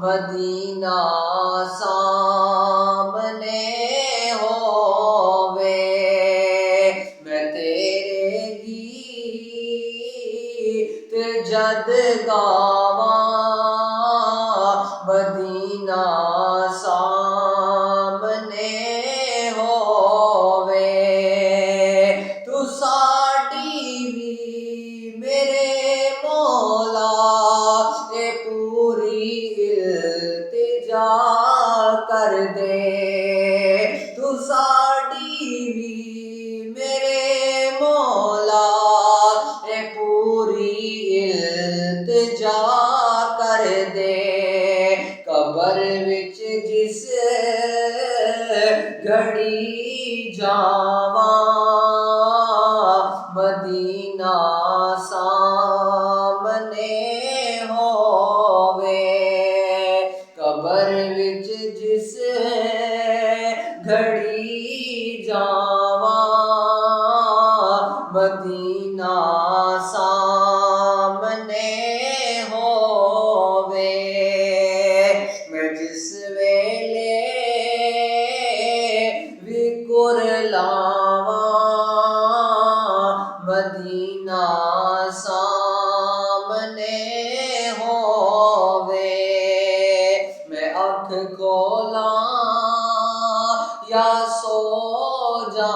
Medina सामने होवे। मैं तेरे गीत जद गावा मदीना सामने होवे। तू साडी भी मेरे मौला ए पूरी इल्तिजा कर दे। तू साडी भी मेरे मौला ए पूरी इल्तिजा कर दे। कबर विच जिस घड़ी जावा मदीना सामने होवे। कबर विच जिस घड़ी जावा मदीना सामने होवे। मैं जिस वेले भी कुरलावा मदीना सामने होवे। मैं अख खोला या सो जा